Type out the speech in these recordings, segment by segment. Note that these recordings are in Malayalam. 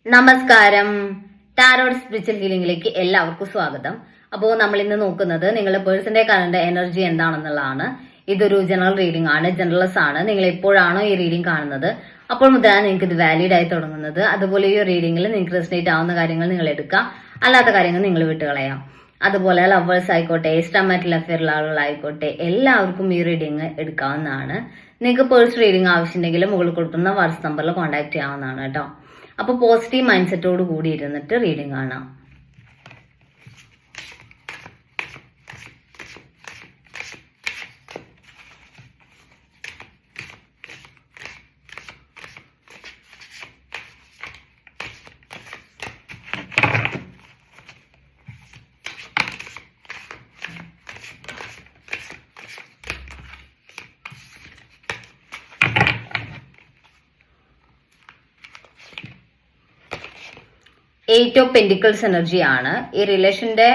നമസ്കാരം. ടാരോട്ട് സ്പിരിച്വൽ ഹീലിംഗിലേക്ക് എല്ലാവർക്കും സ്വാഗതം. അപ്പോൾ നമ്മൾ ഇന്ന് നോക്കുന്നത് നിങ്ങളുടെ പേഴ്സന്റെ കറന്റ് എനർജി എന്താണെന്നുള്ളതാണ്. ഇതൊരു ജനറൽ റീഡിംഗ് ആണ്, ജനറൽസ് ആണ്. നിങ്ങൾ എപ്പോഴാണോ ഈ റീഡിംഗ് കാണുന്നത് അപ്പോൾ മുതലാണ് നിങ്ങൾക്ക് ഇത് വാലിഡ് ആയി തുടങ്ങുന്നത്. അതുപോലെ ഈ റീഡിംഗിൽ നിങ്ങൾക്ക് റെസനേറ്റ് ആവുന്ന കാര്യങ്ങൾ നിങ്ങൾ എടുക്കാം, അല്ലാത്ത കാര്യങ്ങൾ നിങ്ങൾ വിട്ടുകളയാം. അതുപോലെ ലവേഴ്സ് ആയിക്കോട്ടെ, എക്സ്ട്രാമാരിറ്റൽ അഫെയറുള്ള ആളുകളായിക്കോട്ടെ, എല്ലാവർക്കും ഈ റീഡിംഗ് എടുക്കാവുന്നതാണ്. നിങ്ങൾക്ക് പേഴ്സണൽ റീഡിംഗ് ആവശ്യമുണ്ടെങ്കിൽ മുകളിൽ കൊടുക്കുന്ന വാട്സ്ആപ്പ് നമ്പറിൽ കോൺടാക്ട് ചെയ്യാവുന്നതാണ് കേട്ടോ. അപ്പോൾ പോസിറ്റീവ് മൈൻഡ് സെറ്റോട് കൂടി ഇരുന്നിട്ട് റീഡിംഗ് കാണാം. എയ്റ്റ് ഓഫ് പെന്റിക്കിൾസ് എനർജിയാണ്. ഈ റിലേഷന്റെ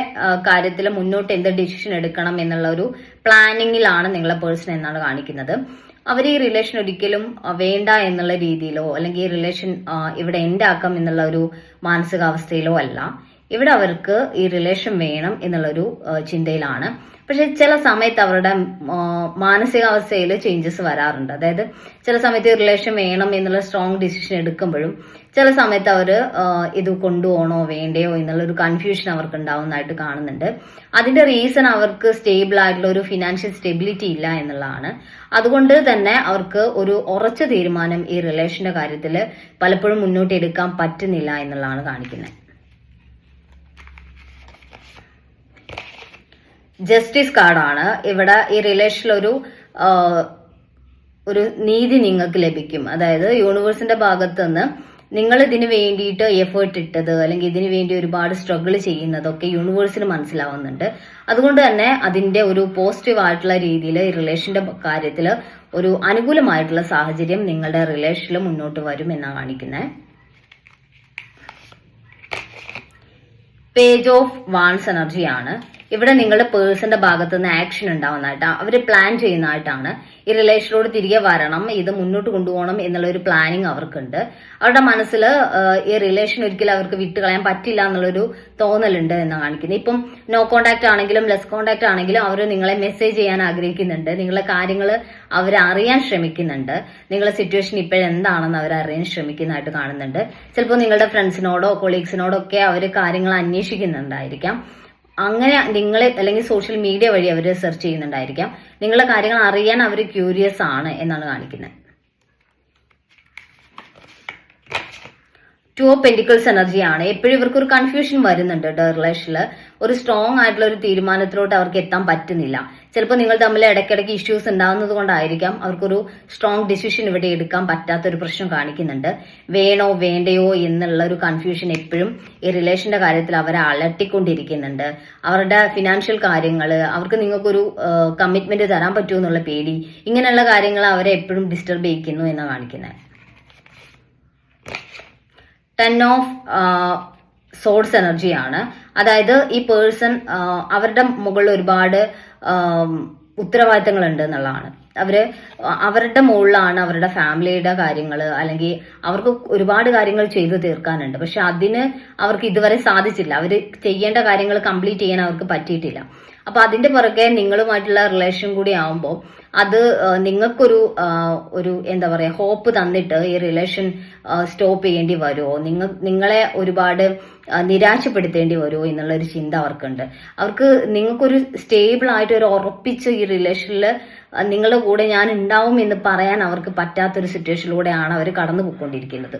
കാര്യത്തിൽ മുന്നോട്ട് എന്ത് ഡിസിഷൻ എടുക്കണം എന്നുള്ള ഒരു പ്ലാനിങ്ങിലാണ് നിങ്ങളെ പേഴ്സൺ എന്നാണ് കാണിക്കുന്നത്. അവർ ഈ റിലേഷൻ ഒരിക്കലും വേണ്ട എന്നുള്ള രീതിയിലോ അല്ലെങ്കിൽ ഈ റിലേഷൻ ഇവിടെ എൻഡ് ആക്കാം എന്നുള്ള ഒരു മാനസികാവസ്ഥയിലോ അല്ല. ഇവിടെ അവർക്ക് ഈ റിലേഷൻ വേണം എന്നുള്ളൊരു ചിന്തയിലാണ്. പക്ഷെ ചില സമയത്ത് അവരുടെ മാനസികാവസ്ഥയിൽ ചേഞ്ചസ് വരാറുണ്ട്. അതായത് ചില സമയത്ത് ഈ റിലേഷൻ വേണം എന്നുള്ള സ്ട്രോങ് ഡിസിഷൻ എടുക്കുമ്പോഴും ചില സമയത്ത് അവർ ഇത് കൊണ്ടുപോകണോ വേണ്ടയോ എന്നുള്ളൊരു കൺഫ്യൂഷൻ അവർക്ക് ഉണ്ടാവുന്നതായിട്ട് കാണുന്നുണ്ട്. അതിന്റെ റീസൺ അവർക്ക് സ്റ്റേബിൾ ആയിട്ടുള്ള ഒരു ഫിനാൻഷ്യൽ സ്റ്റെബിലിറ്റി ഇല്ല എന്നുള്ളതാണ്. അതുകൊണ്ട് തന്നെ അവർക്ക് ഒരു ഉറച്ച തീരുമാനം ഈ റിലേഷന്റെ കാര്യത്തിൽ പലപ്പോഴും മുന്നോട്ട് എടുക്കാൻ പറ്റുന്നില്ല എന്നുള്ളതാണ് കാണിക്കുന്നത്. ജസ്റ്റിസ് കാർഡാണ്. ഇവിടെ ഈ റിലേഷനിൽ ഒരു നീതി നിങ്ങൾക്ക് ലഭിക്കും. അതായത് യൂണിവേഴ്സിന്റെ ഭാഗത്ത് നിന്ന് നിങ്ങൾ ഇതിന് വേണ്ടിയിട്ട് എഫേർട്ട് ഇട്ടത് അല്ലെങ്കിൽ ഇതിനു വേണ്ടി ഒരുപാട് സ്ട്രഗിൾ ചെയ്യുന്നതൊക്കെ യൂണിവേഴ്സിന് മനസ്സിലാവുന്നുണ്ട്. അതുകൊണ്ട് തന്നെ അതിന്റെ ഒരു പോസിറ്റീവ് ആയിട്ടുള്ള രീതിയിൽ ഈ റിലേഷന്റെ കാര്യത്തിൽ ഒരു അനുകൂലമായിട്ടുള്ള സാഹചര്യം നിങ്ങളുടെ റിലേഷനിൽ മുന്നോട്ട് വരും എന്നാണ് കാണിക്കുന്നത്. പേജ് ഓഫ് വാൺസ് എനർജിയാണ്. ഇവിടെ നിങ്ങളുടെ പേഴ്സന്റെ ഭാഗത്ത് നിന്ന് ആക്ഷൻ ഉണ്ടാവുന്നതായിട്ടാണ്, അവർ പ്ലാൻ ചെയ്യുന്നതായിട്ടാണ്. ഈ റിലേഷനോട് തിരികെ വരണം, ഇത് മുന്നോട്ട് കൊണ്ടുപോകണം എന്നുള്ള ഒരു പ്ലാനിങ് അവർക്കുണ്ട്. അവരുടെ മനസ്സിൽ ഈ റിലേഷൻ ഒരിക്കലും അവർക്ക് വിട്ടുകളയാൻ പറ്റില്ല എന്നുള്ളൊരു തോന്നലുണ്ട് എന്ന് കാണിക്കുന്നത്. ഇപ്പം നോ കോണ്ടാക്ട് ആണെങ്കിലും ലെസ് കോണ്ടാക്ട് ആണെങ്കിലും അവർ നിങ്ങളെ മെസ്സേജ് ചെയ്യാൻ ആഗ്രഹിക്കുന്നുണ്ട്. നിങ്ങളുടെ കാര്യങ്ങൾ അവർ അറിയാൻ ശ്രമിക്കുന്നുണ്ട്. നിങ്ങളുടെ സിറ്റുവേഷൻ ഇപ്പോഴെന്താണെന്ന് അവർ അറിയാൻ ശ്രമിക്കുന്നതായിട്ട് കാണുന്നുണ്ട്. ചിലപ്പോൾ നിങ്ങളുടെ ഫ്രണ്ട്സിനോടോ കൊളീഗ്സിനോടോ ഒക്കെ അവർ കാര്യങ്ങൾ അന്വേഷിക്കുന്നുണ്ടായിരിക്കാം. അങ്ങനെ നിങ്ങളെ അല്ലെങ്കിൽ സോഷ്യൽ മീഡിയ വഴി അവർ സെർച്ച് ചെയ്യുന്നുണ്ടായിരിക്കാം. നിങ്ങളുടെ കാര്യങ്ങൾ അറിയാൻ അവർ ക്യൂരിയസ് ആണ് എന്നാണ് കാണിക്കുന്നത്. ടു ഓഫ് പെന്റിക്കിൾസ് എനർജിയാണ്. എപ്പോഴും ഇവർക്ക് ഒരു കൺഫ്യൂഷൻ വരുന്നുണ്ട് കേട്ടോ. റിലേഷനിൽ ഒരു സ്ട്രോങ് ആയിട്ടുള്ള ഒരു തീരുമാനത്തിലോട്ട് അവർക്ക് എത്താൻ പറ്റുന്നില്ല. ചിലപ്പോൾ നിങ്ങൾ തമ്മിൽ ഇടയ്ക്കിടയ്ക്ക് ഇഷ്യൂസ് ഉണ്ടാകുന്നത് കൊണ്ടായിരിക്കാം അവർക്കൊരു സ്ട്രോങ് ഡിസിഷൻ ഇവിടെ എടുക്കാൻ പറ്റാത്തൊരു പ്രശ്നം കാണിക്കുന്നുണ്ട്. വേണോ വേണ്ടയോ എന്നുള്ള ഒരു കൺഫ്യൂഷൻ എപ്പോഴും ഈ റിലേഷന്റെ കാര്യത്തിൽ അവരെ അലട്ടിക്കൊണ്ടിരിക്കുന്നുണ്ട്. അവരുടെ ഫിനാൻഷ്യൽ കാര്യങ്ങൾ, അവർക്ക് നിങ്ങൾക്കൊരു കമ്മിറ്റ്മെന്റ് തരാൻ പറ്റുമോ എന്നുള്ള പേടി, ഇങ്ങനെയുള്ള കാര്യങ്ങൾ അവരെ എപ്പോഴും ഡിസ്റ്റർബ് ചെയ്യിക്കുന്നു എന്നാണ് കാണിക്കുന്നത്. 10 ഓഫ് സോഡ്സ് എനർജിയാണ്. അതായത് ഈ പേഴ്സൺ അവരുടെ മുകളിൽ ഒരുപാട് ഉത്തരവാദിത്തങ്ങൾ ഉണ്ട് എന്നുള്ളതാണ്. അവരുടെ മുകളിലാണ് അവരുടെ ഫാമിലിയുടെ കാര്യങ്ങൾ, അല്ലെങ്കിൽ അവർക്ക് ഒരുപാട് കാര്യങ്ങൾ ചെയ്തു തീർക്കാനുണ്ട്. പക്ഷെ അതിന് അവർക്ക് ഇതുവരെ സാധിച്ചില്ല. അവർ ചെയ്യേണ്ട കാര്യങ്ങൾ കംപ്ലീറ്റ് ചെയ്യാൻ അവർക്ക് പറ്റിയിട്ടില്ല. അപ്പൊ അതിന്റെ പുറകെ നിങ്ങളുമായിട്ടുള്ള റിലേഷൻ കൂടി ആവുമ്പോൾ അത് നിങ്ങൾക്കൊരു എന്താ പറയാ ഹോപ്പ് തന്നിട്ട് ഈ റിലേഷൻ സ്റ്റോപ്പ് ചെയ്യേണ്ടി വരുമോ, നിങ്ങളെ ഒരുപാട് നിരാശപ്പെടുത്തേണ്ടി വരുമോ എന്നുള്ളൊരു ചിന്ത അവർക്കുണ്ട്. അവർക്ക് നിങ്ങൾക്കൊരു സ്റ്റേബിൾ ആയിട്ട് ഒരു ഉറപ്പിച്ച് ഈ റിലേഷനിൽ നിങ്ങളുടെ കൂടെ ഞാൻ ഉണ്ടാവും എന്ന് പറയാൻ അവർക്ക് പറ്റാത്തൊരു സിറ്റുവേഷനിലൂടെയാണ് അവർ കടന്നു പോയിക്കൊണ്ടിരിക്കുന്നത്.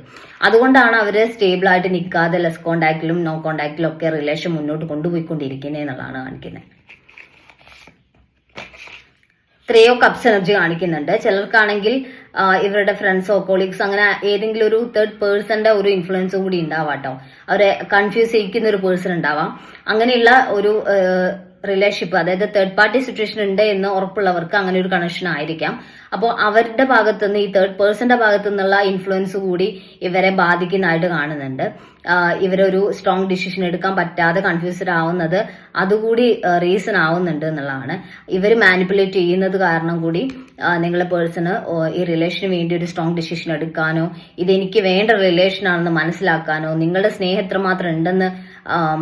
അതുകൊണ്ടാണ് അവർ സ്റ്റേബിൾ ആയിട്ട് നിൽക്കാതെ ലെസ് കോണ്ടാക്റ്റിലും നോ കോണ്ടാക്റ്റിലും ഒക്കെ റിലേഷൻ മുന്നോട്ട് കൊണ്ടുപോയിക്കൊണ്ടിരിക്കുന്നത് എന്നുള്ളതാണ് കാണിക്കുന്നത്. 3 ഓഫ് കപ്സ് എനർജി കാണിക്കുന്നുണ്ട്. ചിലർക്കാണെങ്കിൽ ഇവരുടെ ഫ്രണ്ട്സോ കൊളീഗ്സ് അങ്ങനെ ഏതെങ്കിലും ഒരു തേർഡ് പേഴ്സന്റെ ഒരു ഇൻഫ്ലുവൻസ് കൂടി ഉണ്ടാവാം കേട്ടോ. അവരെ കൺഫ്യൂസ് ചെയ്യിക്കുന്ന ഒരു പേഴ്സൺ ഉണ്ടാവാം. അങ്ങനെയുള്ള ഒരു റിലേഷൻഷിപ്പ്, അതായത് തേർഡ് പാർട്ടി സിറ്റുവേഷൻ ഉണ്ട് എന്ന് ഉറപ്പുള്ളവർക്ക് അങ്ങനെ ഒരു കണക്ഷൻ ആയിരിക്കാം. അപ്പോൾ അവരുടെ ഭാഗത്തുനിന്ന്, ഈ തേർഡ് പേഴ്സന്റെ ഭാഗത്തു നിന്നുള്ള ഇൻഫ്ലുവൻസ് കൂടി ഇവരെ ബാധിക്കുന്നതായിട്ട് കാണുന്നുണ്ട്. ഇവരൊരു സ്ട്രോങ് ഡിസിഷൻ എടുക്കാൻ പറ്റാതെ കൺഫ്യൂസ്ഡ് ആവുന്നത് അതുകൂടി റീസൺ ആവുന്നുണ്ട് എന്നുള്ളതാണ്. ഇവർ മാനിപ്പുലേറ്റ് ചെയ്യുന്നത് കാരണം കൂടി നിങ്ങളെ പേഴ്സണ് ഈ റിലേഷന് വേണ്ടി ഒരു സ്ട്രോങ് ഡിസിഷൻ എടുക്കാനോ, ഇതെനിക്ക് വേണ്ട റിലേഷൻ ആണെന്ന് മനസ്സിലാക്കാനോ, നിങ്ങളുടെ സ്നേഹം എത്രമാത്രം ഉണ്ടെന്ന്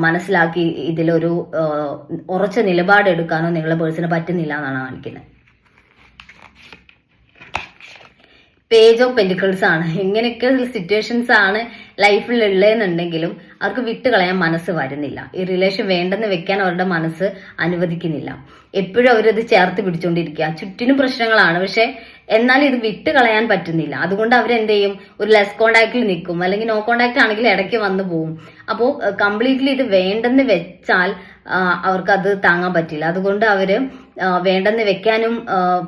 മനസ്സിലാക്കി ഇതിലൊരു ഉറച്ച നിലപാട് എടുക്കാനോ നിങ്ങളെ പേഴ്സണ് പറ്റുന്നില്ല എന്നാണ് കാണിക്കുന്നത്. പേജ് ഓഫ് പെന്റിക്കിൾസ് ആണ്. ഇങ്ങനെയൊക്കെ സിറ്റുവേഷൻസ് ആണ് ലൈഫിൽ ഉള്ളതെന്നുണ്ടെങ്കിലും അവർക്ക് വിട്ടുകളയാൻ മനസ്സ് വരുന്നില്ല. ഈ റിലേഷൻ വേണ്ടെന്ന് വെക്കാൻ അവരുടെ മനസ്സ് അനുവദിക്കുന്നില്ല. എപ്പോഴും അവരത് ചേർത്ത് പിടിച്ചുകൊണ്ടിരിക്കുക. ചുറ്റിനും പ്രശ്നങ്ങളാണ്, പക്ഷെ എന്നാൽ ഇത് വിട്ടുകളയാൻ പറ്റുന്നില്ല. അതുകൊണ്ട് അവരെന്ത് ചെയ്യും, ഒരു ലെസ് കോണ്ടാക്റ്റിൽ നിൽക്കും, അല്ലെങ്കിൽ നോ കോണ്ടാക്ട് ആണെങ്കിൽ ഇടയ്ക്ക് വന്നു പോകും. അപ്പോൾ കംപ്ലീറ്റ്ലി ഇത് വേണ്ടെന്ന് വെച്ചാൽ അവർക്കത് താങ്ങാൻ പറ്റില്ല. അതുകൊണ്ട് അവര് വേണ്ടെന്ന് വെക്കാനും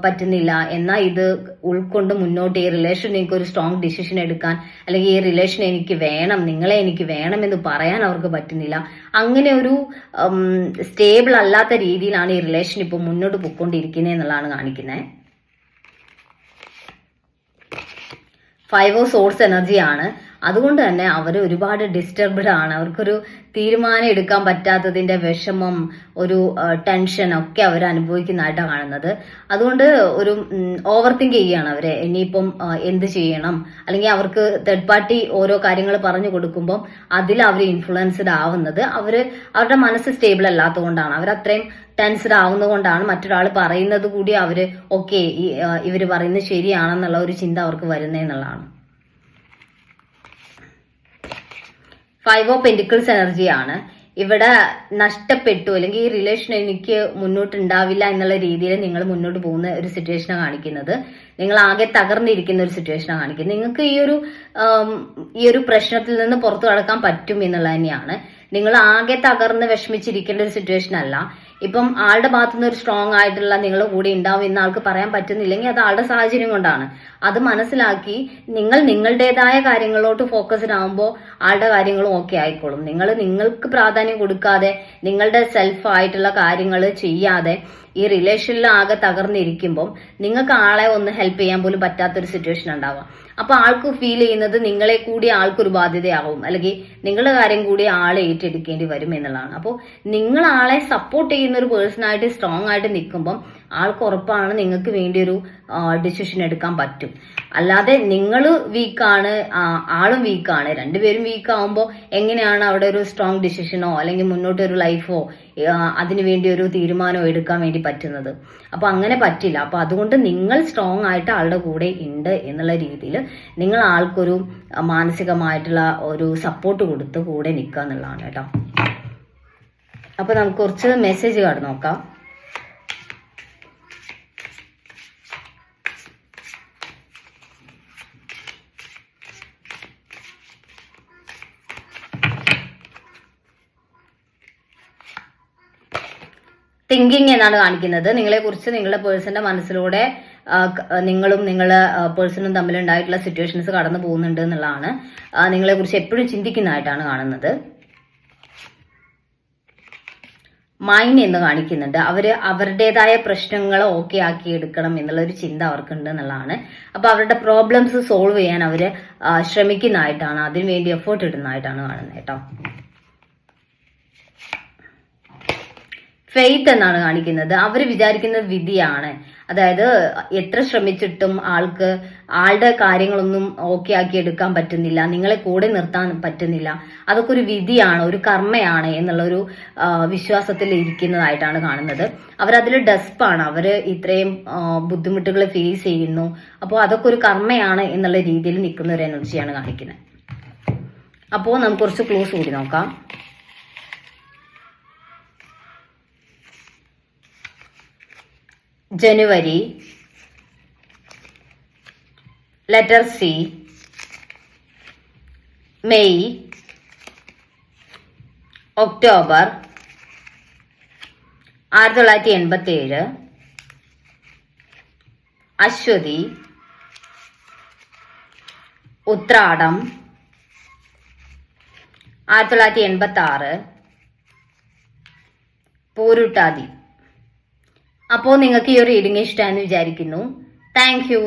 പറ്റുന്നില്ല. എന്നാൽ ഇത് ഉൾക്കൊണ്ട് മുന്നോട്ട് ഈ റിലേഷൻ എനിക്ക് ഒരു സ്ട്രോങ് ഡിസിഷൻ എടുക്കാൻ, അല്ലെങ്കിൽ ഈ റിലേഷൻ എനിക്ക് വേണം, നിങ്ങളെ എനിക്ക് വേണം എന്ന് പറയാൻ അവർക്ക് പറ്റുന്നില്ല. അങ്ങനെ ഒരു സ്റ്റേബിൾ അല്ലാത്ത രീതിയിലാണ് ഈ റിലേഷൻ ഇപ്പോൾ മുന്നോട്ട് പോയിക്കൊണ്ടിരിക്കുന്നത് എന്നുള്ളതാണ് കാണിക്കുന്നത്. 5 ഓഫ് സോഴ്സ് എനർജിയാണ്. അതുകൊണ്ട് തന്നെ അവർ ഒരുപാട് ഡിസ്റ്റർബ്ഡ് ആണ്. അവർക്കൊരു തീരുമാനം എടുക്കാൻ പറ്റാത്തതിന്റെ വിഷമം, ഒരു ടെൻഷൻ ഒക്കെ അവർ അനുഭവിക്കുന്നതായിട്ടാണ് കാണുന്നത്. അതുകൊണ്ട് ഒരു ഓവർ തിങ്ക് ചെയ്യുകയാണ് അവരെ. ഇനിയിപ്പം എന്ത് ചെയ്യണം, അല്ലെങ്കിൽ അവർക്ക് തേർഡ് പാർട്ടി ഓരോ കാര്യങ്ങൾ പറഞ്ഞു കൊടുക്കുമ്പം അതിൽ അവർ ഇൻഫ്ലുവൻസ്ഡ് ആവുന്നത് അവരുടെ മനസ്സ് സ്റ്റേബിൾ അല്ലാത്തതുകൊണ്ടാണ്. അവരത്രയും ടെൻസ്ഡ് ആവുന്നതുകൊണ്ടാണ് മറ്റൊരാൾ പറയുന്നത് കൂടി അവര് ഓക്കെ ഇവര് പറയുന്നത് ശരിയാണെന്നുള്ള ഒരു ചിന്ത അവർക്ക് വരുന്നതെന്നുള്ളതാണ്. 5 ഓഫ് പെന്റിക്കിൾസ് എനർജിയാണ്. ഇവിടെ നഷ്ടപ്പെട്ടു, അല്ലെങ്കിൽ ഈ റിലേഷൻ എനിക്ക് മുന്നോട്ട് ഉണ്ടാവില്ല എന്നുള്ള രീതിയിൽ നിങ്ങൾ മുന്നോട്ട് പോകുന്ന ഒരു സിറ്റുവേഷനാണ് കാണിക്കുന്നത്. നിങ്ങൾ ആകെ തകർന്നിരിക്കുന്ന ഒരു സിറ്റുവേഷനാണ് കാണിക്കുന്നത്. നിങ്ങൾക്ക് ഈ ഒരു പ്രശ്നത്തിൽ നിന്ന് പുറത്തു കടക്കാൻ പറ്റും എന്നുള്ളത് തന്നെയാണ്. നിങ്ങൾ ആകെ തകർന്ന് വിഷമിച്ചിരിക്കേണ്ട ഒരു സിറ്റുവേഷൻ അല്ല. ഇപ്പം ആളുടെ ഭാഗത്തുനിന്ന് ഒരു സ്ട്രോങ് ആയിട്ടുള്ള നിങ്ങളുടെ കൂടെ ഉണ്ടാവും എന്ന് ആൾക്ക് പറയാൻ പറ്റുന്നില്ലെങ്കിൽ അത് ആളുടെ സാഹചര്യം കൊണ്ടാണ്. അത് മനസ്സിലാക്കി നിങ്ങൾ നിങ്ങളുടേതായ കാര്യങ്ങളിലോട്ട് ഫോക്കസ്ഡ് ആകുമ്പോൾ ആളുടെ കാര്യങ്ങളും ഓക്കെ ആയിക്കോളും. നിങ്ങൾക്ക് പ്രാധാന്യം കൊടുക്കാതെ, നിങ്ങളുടെ സെൽഫ് ആയിട്ടുള്ള കാര്യങ്ങൾ ചെയ്യാതെ ഈ റിലേഷനിൽ ആകെ തകർന്നിരിക്കുമ്പം നിങ്ങൾക്ക് ആളെ ഒന്ന് ഹെൽപ്പ് ചെയ്യാൻ പോലും പറ്റാത്തൊരു സിറ്റുവേഷൻ ഉണ്ടാവാം. അപ്പൊ ആൾക്ക് ഫീൽ ചെയ്യുന്നത് നിങ്ങളെ കൂടി ആൾക്കൊരു ബാധ്യതയാവും, അല്ലെങ്കിൽ നിങ്ങളുടെ കാര്യം കൂടി ആളെ ഏറ്റെടുക്കേണ്ടി വരും എന്നുള്ളതാണ്. അപ്പോൾ നിങ്ങൾ ആളെ സപ്പോർട്ട് ചെയ്യുന്ന ഒരു പേഴ്സണായിട്ട് സ്ട്രോങ് ആയിട്ട് നിൽക്കുമ്പം ആൾക്ക് ഉറപ്പാണ് നിങ്ങൾക്ക് വേണ്ടി ഒരു ഡിസിഷൻ എടുക്കാൻ പറ്റും. അല്ലാതെ നിങ്ങൾ വീക്കാണ്, ആളും വീക്കാണ്, രണ്ടുപേരും വീക്ക് ആവുമ്പോൾ എങ്ങനെയാണ് അവിടെ ഒരു സ്ട്രോങ് ഡിസിഷനോ അല്ലെങ്കിൽ മുന്നോട്ടൊരു ലൈഫോ അതിനുവേണ്ടി ഒരു തീരുമാനമോ എടുക്കാൻ വേണ്ടി പറ്റുന്നത്? അപ്പൊ അങ്ങനെ പറ്റില്ല. അപ്പൊ അതുകൊണ്ട് നിങ്ങൾ സ്ട്രോങ് ആയിട്ട് ആളുടെ കൂടെ ഉണ്ട് എന്നുള്ള രീതിയിൽ നിങ്ങൾ ആൾക്കൊരു മാനസികമായിട്ടുള്ള ഒരു സപ്പോർട്ട് കൊടുത്ത് കൂടെ നിൽക്കുക എന്നുള്ളതാണ് കേട്ടോ. അപ്പൊ നമുക്ക് കുറച്ച് മെസ്സേജ് കാർഡ് നോക്കാം. തിങ്കിങ് എന്നാണ് കാണിക്കുന്നത്. നിങ്ങളെ കുറിച്ച് നിങ്ങളുടെ പേഴ്സന്റെ മനസ്സിലൂടെ നിങ്ങളും നിങ്ങളുടെ പേഴ്സണും തമ്മിലുണ്ടായിട്ടുള്ള സിറ്റുവേഷൻസ് കടന്നു പോകുന്നുണ്ട് എന്നുള്ളതാണ്. നിങ്ങളെ കുറിച്ച് എപ്പോഴും ചിന്തിക്കുന്നതായിട്ടാണ് കാണുന്നത്. മൈൻഡ് എന്ന് കാണിക്കുന്നുണ്ട്. അവരുടേതായ പ്രശ്നങ്ങൾ ഓക്കെ ആക്കി എടുക്കണം എന്നുള്ള ഒരു ചിന്ത അവർക്കുണ്ട് എന്നുള്ളതാണ്. അപ്പൊ അവരുടെ പ്രോബ്ലംസ് സോൾവ് ചെയ്യാൻ അവര് ശ്രമിക്കുന്നതായിട്ടാണ്, അതിനുവേണ്ടി എഫേർട്ട് ഇടുന്നതായിട്ടാണ് കാണുന്നത് കേട്ടോ. ഫെയ്ത്ത് എന്നാണ് കാണിക്കുന്നത്. അവര് വിചാരിക്കുന്നത് വിധിയാണ്. അതായത് എത്ര ശ്രമിച്ചിട്ടും ആളുടെ കാര്യങ്ങളൊന്നും ഓക്കെ ആക്കി എടുക്കാൻ പറ്റുന്നില്ല, നിങ്ങളെ കൂടെ നിർത്താൻ പറ്റുന്നില്ല, അതൊക്കെ ഒരു വിധിയാണ്, ഒരു കർമ്മയാണ് എന്നുള്ളൊരു വിശ്വാസത്തിൽ ഇരിക്കുന്നതായിട്ടാണ് കാണുന്നത്. അവരതിൽ ഡെസ്പാണ്. അവര് ഇത്രയും ബുദ്ധിമുട്ടുകൾ ഫേസ് ചെയ്യുന്നു, അപ്പോൾ അതൊക്കെ ഒരു കർമ്മയാണ് എന്നുള്ള രീതിയിൽ നിൽക്കുന്ന ഒരു എനർജിയാണ് കാണിക്കുന്നത്. അപ്പോൾ നമുക്ക് കുറച്ച് ക്ലൂസ് കൂടി നോക്കാം. ജനുവരി, letter C, May, October 1987, Ashwathi, Uthradam 1986, Pururuttathi. അപ്പോൾ നിങ്ങൾക്ക് ഈ ഒരു റീഡിംഗ് ഇഷ്ടമായെന്ന് വിചാരിക്കുന്നു. Thank U.